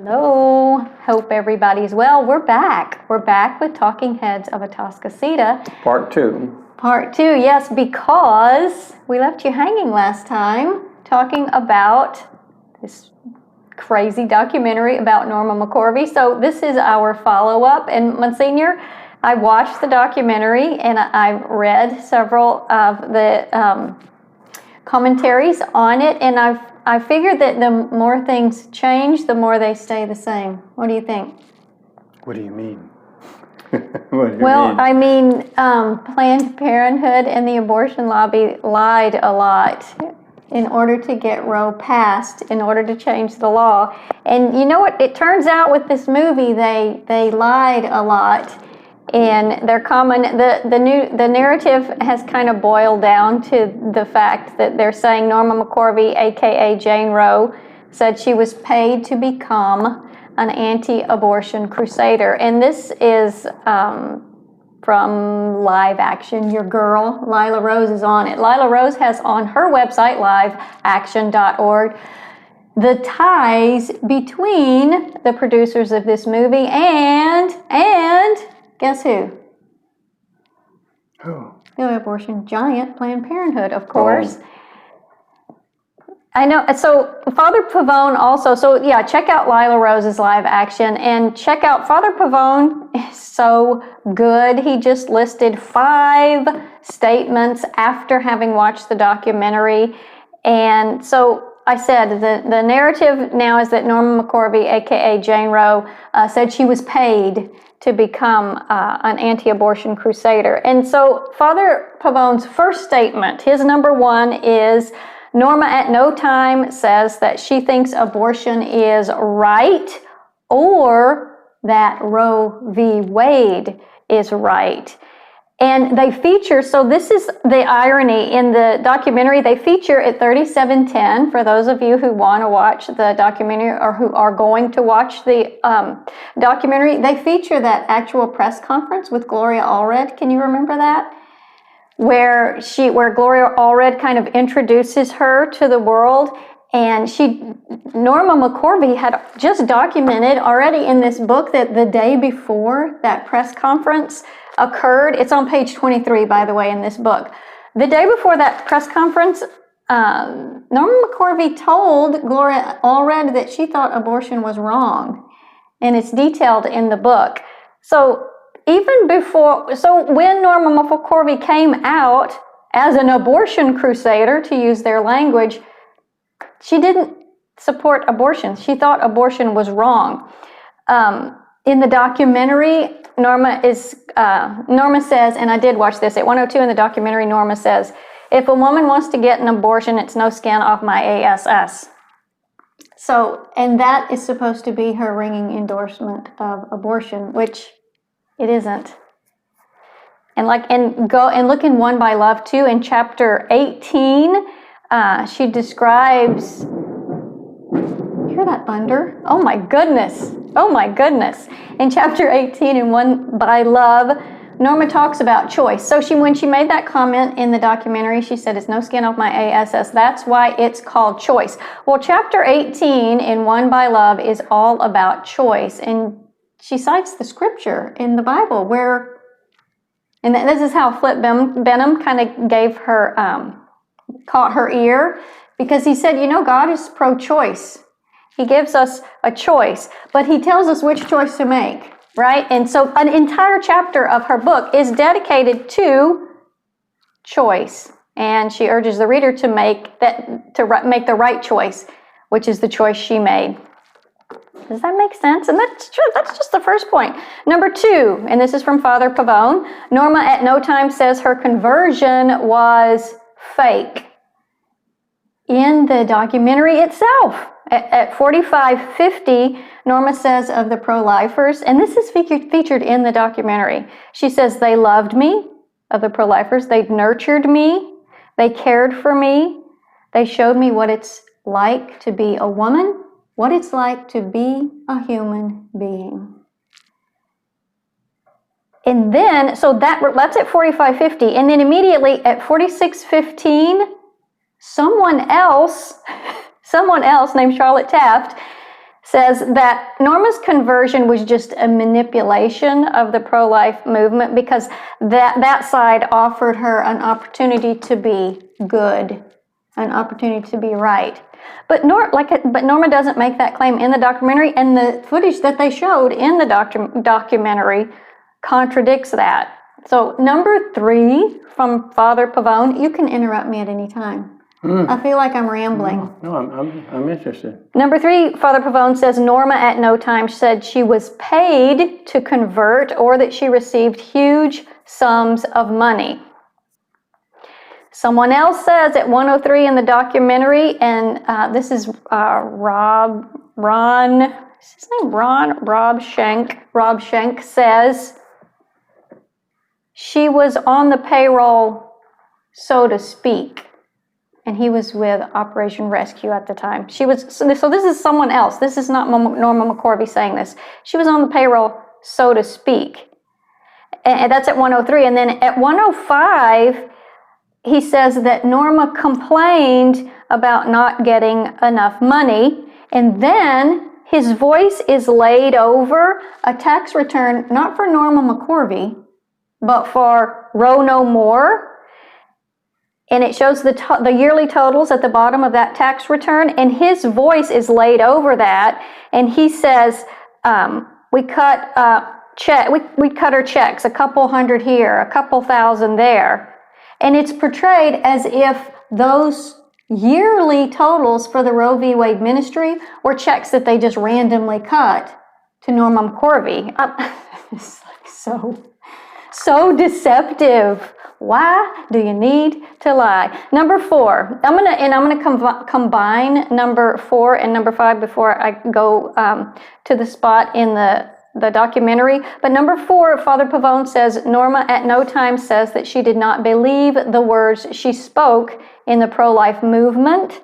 Hello, hope everybody's well. We're back. We're back with Talking Heads of Atascocita. Part 2. Part 2, yes, because we left you hanging last time talking about this crazy documentary about Norma McCorvey. So this is our follow-up. And Monsignor, I watched the documentary and I've read several of the commentaries on it, and I figured that the more things change, the more they stay the same. What do you think? What do you mean? What do you Well, mean? I mean, Planned Parenthood and the abortion lobby lied a lot in order to get Roe passed, in order to change the law. And you know what? It turns out with this movie, they lied a lot. And the narrative has kind of boiled down to the fact that they're saying Norma McCorvey, aka Jane Roe, said she was paid to become an anti-abortion crusader. And this is from Live Action. Your girl, Lila Rose, is on it. Lila Rose has on her website, liveaction.org, the ties between the producers of this movie and guess who? Who? The abortion giant, Planned Parenthood, of course. Oh. I know. So Father Pavone also. So yeah, check out Lila Rose's Live Action and check out Father Pavone. Is so good. He just listed 5 statements after having watched the documentary, and so I said the narrative now is that Norma McCorvey, aka Jane Roe, said she was paid to become an anti-abortion crusader. And so Father Pavone's first statement, his number 1 is, Norma at no time says that she thinks abortion is right or that Roe v. Wade is right. And they feature, so this is the irony in the documentary, they feature at 3710, for those of you who want to watch the documentary or who are going to watch the documentary, they feature that actual press conference with Gloria Allred. Can you remember that? Where Gloria Allred kind of introduces her to the world, and Norma McCorvey had just documented already in this book that the day before that press conference occurred, it's on page 23, by the way, in this book. The day before that press conference, Norma McCorvey told Gloria Allred that she thought abortion was wrong, and it's detailed in the book. So even before, when Norma McCorvey came out as an abortion crusader, to use their language, she didn't support abortion. She thought abortion was wrong. In the documentary, Norma says, and I did watch this, at 102 in the documentary, Norma says, if a woman wants to get an abortion, it's no skin off my ass. So, and that is supposed to be her ringing endorsement of abortion, which it isn't. And go and look in One by Love too, in chapter 18, she describes, hear that thunder? Oh my goodness. In chapter 18 in One by Love, Norma talks about choice. So when she made that comment in the documentary, she said, it's no skin off my ass. That's why it's called choice. Well, chapter 18 in One by Love is all about choice. And she cites the scripture in the Bible and this is how Flip Benham kind of gave her, caught her ear, because he said, God is pro-choice. He gives us a choice, but he tells us which choice to make, right? And so an entire chapter of her book is dedicated to choice. And she urges the reader to make the right choice, which is the choice she made. Does that make sense? And that's true. That's just the first point. Number 2, and this is from Father Pavone, Norma at no time says her conversion was fake. In the documentary itself, at 45:50, Norma says of the pro-lifers, and this is featured in the documentary, she says, they loved me, of the pro-lifers, they nurtured me, they cared for me, they showed me what it's like to be a woman, what it's like to be a human being. And then, so that's at 45:50, and then immediately at 46:15, someone else named Charlotte Taft says that Norma's conversion was just a manipulation of the pro-life movement because that side offered her an opportunity to be good, an opportunity to be right. But Norma doesn't make that claim in the documentary, and the footage that they showed in the documentary contradicts that. So number 3 from Father Pavone, you can interrupt me at any time. I feel like I'm rambling. No, I'm interested. Number 3, Father Pavone says Norma at no time said she was paid to convert or that she received huge sums of money. Someone else says at 103 in the documentary, and this is Rob Schenk says she was on the payroll, so to speak. And he was with Operation Rescue at the time. So this is someone else. This is not Norma McCorvey saying this. She was on the payroll, so to speak. And that's at 103. And then at 105, he says that Norma complained about not getting enough money. And then his voice is laid over a tax return, not for Norma McCorvey, but for Row No More. And it shows the yearly totals at the bottom of that tax return, and his voice is laid over that, and he says, we cut her checks, a couple hundred here, a couple thousand there. And it's portrayed as if those yearly totals for the Roe v. Wade ministry were checks that they just randomly cut to Norma McCorvey. It's like so deceptive. Why do you need to lie? Number 4, I'm gonna combine number 4 and number 5 before I go to the spot in the documentary. But number 4, Father Pavone says Norma at no time says that she did not believe the words she spoke in the pro-life movement.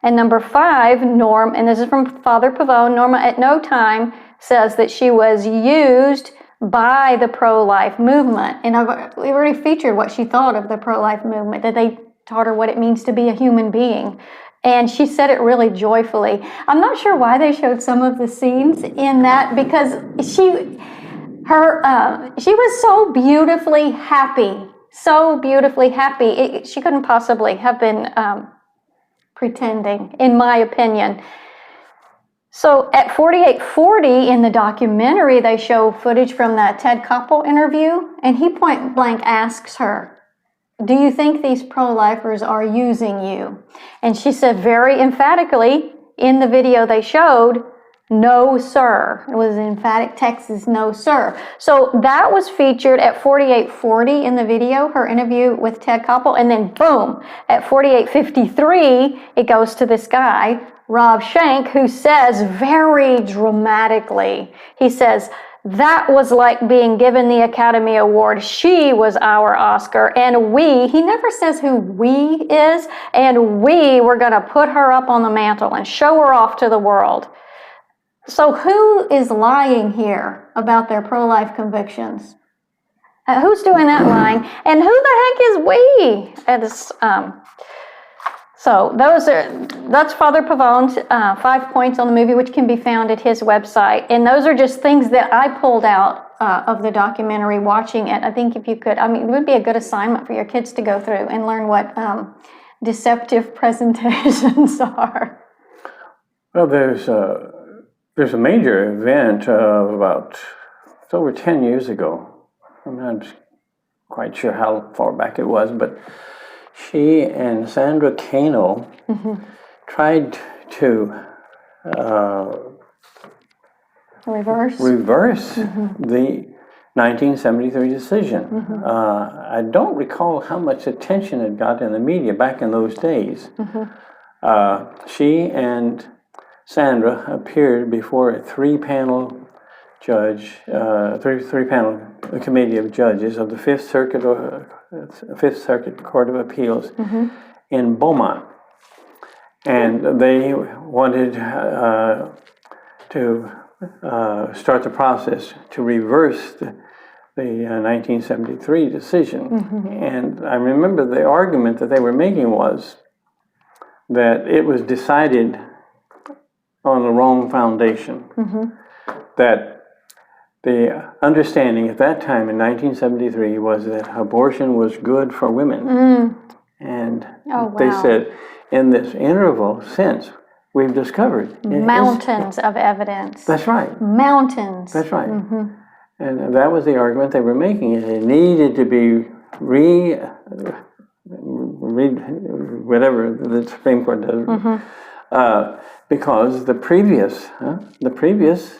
And number 5, and this is from Father Pavone, Norma at no time says that she was used by the pro-life movement. And we already featured what she thought of the pro-life movement, that they taught her what it means to be a human being. And she said it really joyfully. I'm not sure why they showed some of the scenes in that, because she was so beautifully happy. She couldn't possibly have been pretending, in my opinion. So at 48:40 in the documentary, they show footage from that Ted Koppel interview, and he point blank asks her, do you think these pro-lifers are using you? And she said very emphatically in the video they showed, no, sir. It was an emphatic Texas, no, sir. So that was featured at 48:40 in the video, her interview with Ted Koppel, and then boom, at 48:53, it goes to this guy, Rob Schenk, who says very dramatically, he says, that was like being given the Academy Award. She was our Oscar, and he never says who we is, and we were going to put her up on the mantle and show her off to the world. So who is lying here about their pro-life convictions? Who's doing that lying? And who the heck is we? So that's Father Pavone's 5 points on the movie, which can be found at his website. And those are just things that I pulled out of the documentary watching it. I think if you could, it would be a good assignment for your kids to go through and learn what deceptive presentations are. Well, there's a major event it's over 10 years ago. I'm not quite sure how far back it was, but she and Sandra Cano tried to reverse the 1973 decision. I don't recall how much attention it got in the media back in those days. She and Sandra appeared before a three-panel committee of judges of the Fifth Circuit Court of Appeals in Beaumont, and they wanted to start the process to reverse the 1973 decision. And I remember the argument that they were making was that it was decided on the wrong foundation. That the understanding at that time in 1973 was that abortion was good for women. And they said, in this interval since, we've discovered mountains of evidence. That's right. Mountains. That's right. And that was the argument they were making. It needed to be whatever the Supreme Court does, because the previous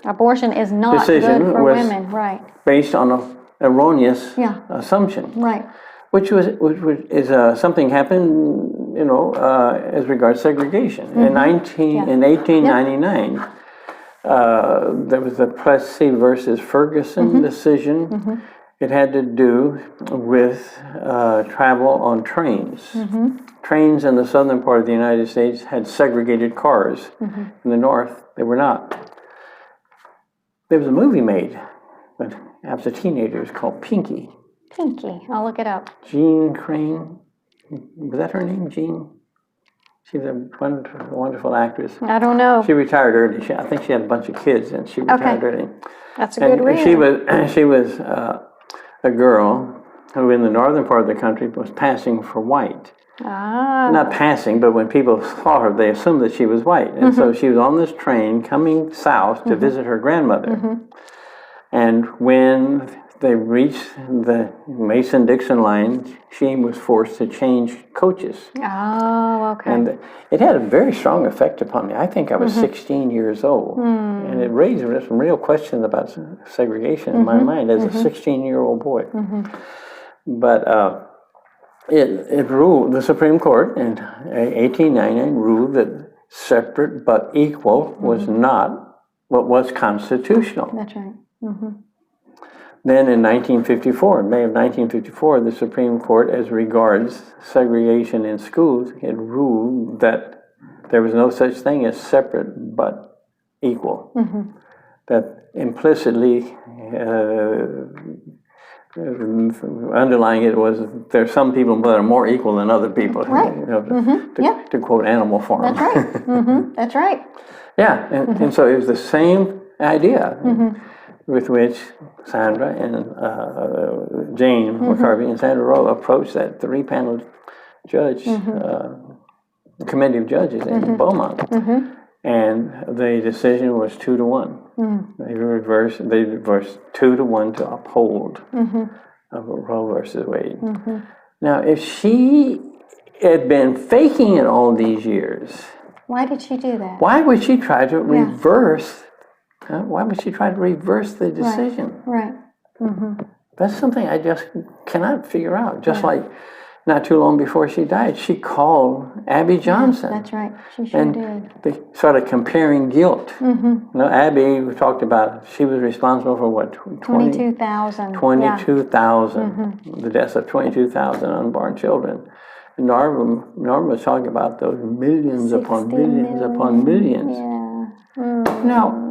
abortion is not decision good for was women, right? Based on an erroneous assumption, right? Which is something happened, as regards segregation in 1899. There was the Plessy versus Ferguson decision. It had to do with travel on trains. Trains in the southern part of the United States had segregated cars. In the north, they were not. There was a movie made when I was a teenager. It was called Pinky. Pinky. I'll look it up. Jean Crane. Was that her name, Jean? She was a wonderful actress. I don't know. She retired early. I think she had a bunch of kids, and she retired early. That's a good reason. She was a girl who, in the northern part of the country, was passing for white. Not passing, but when people saw her, they assumed that she was white. And so she was on this train coming south to visit her grandmother. And when they reached the Mason-Dixon line, she was forced to change coaches. Oh, okay. And it had a very strong effect upon me. I think I was 16 years old. And it raised some real questions about segregation in my mind as a 16-year-old boy. But it ruled, the Supreme Court in 1899 ruled that separate but equal was not what was constitutional. That's right. Then in 1954, in May of 1954, the Supreme Court, as regards segregation in schools, it ruled that there was no such thing as separate but equal. That implicitly underlying it was there's some people that are more equal than other people. Right. To quote Animal Farm. That's right. That's right. Yeah, and so it was the same idea with which Sandra and Jane McCorvey and Sandra Rowe approached that three-panel judge committee of judges in Beaumont. And the decision was 2-1. They reversed 2-1 to uphold Roe versus Wade. Now, if she had been faking it all these years, why did she do that? Why would she try to reverse? Why would she try to reverse the decision? Right. That's something I just cannot figure out. Just like not too long before she died, she called Abby Johnson. That's right. She sure did. They started comparing guilt. Abby, we talked about, she was responsible for what? 22,000. 22,000. The deaths of 22,000 unborn children. And Norma was talking about those millions upon millions upon millions. Now,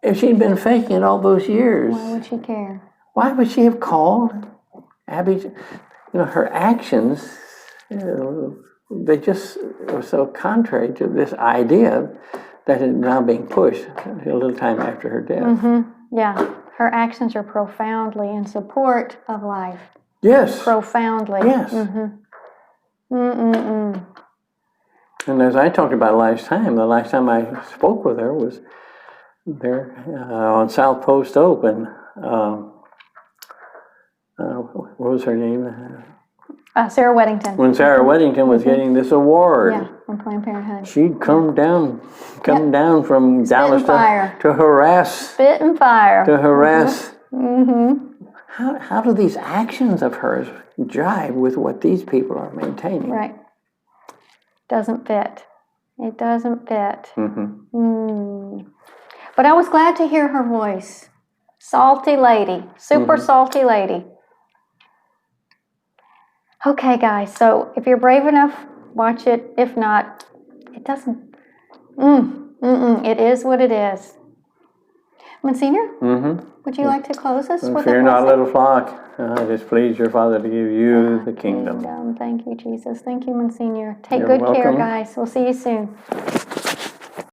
if she'd been faking it all those years, why would she care? Why would she have called Abby? Her actions, they just were so contrary to this idea that is now being pushed a little time after her death. Yeah, her actions are profoundly in support of life. Yes. Profoundly. Yes. And as I talked about the last time I spoke with her was there on South Post Open. What was her name? Sarah Weddington. When Sarah Weddington was getting this award, from Planned Parenthood. She'd come down from Dallas to harass. Spit and fire. To harass. How do these actions of hers jive with what these people are maintaining? Right. Doesn't fit. It doesn't fit. But I was glad to hear her voice. Salty lady. Super salty lady. Okay, guys. So if you're brave enough, watch it. If not, it doesn't. It is what it is. Monsignor? Would you like to close us with a Fear not, blessing? little flock. It is pleased your Father to give you the kingdom. Thank you, Jesus. Thank you, Monsignor. Take You're good care, welcome. guys. We'll see you soon.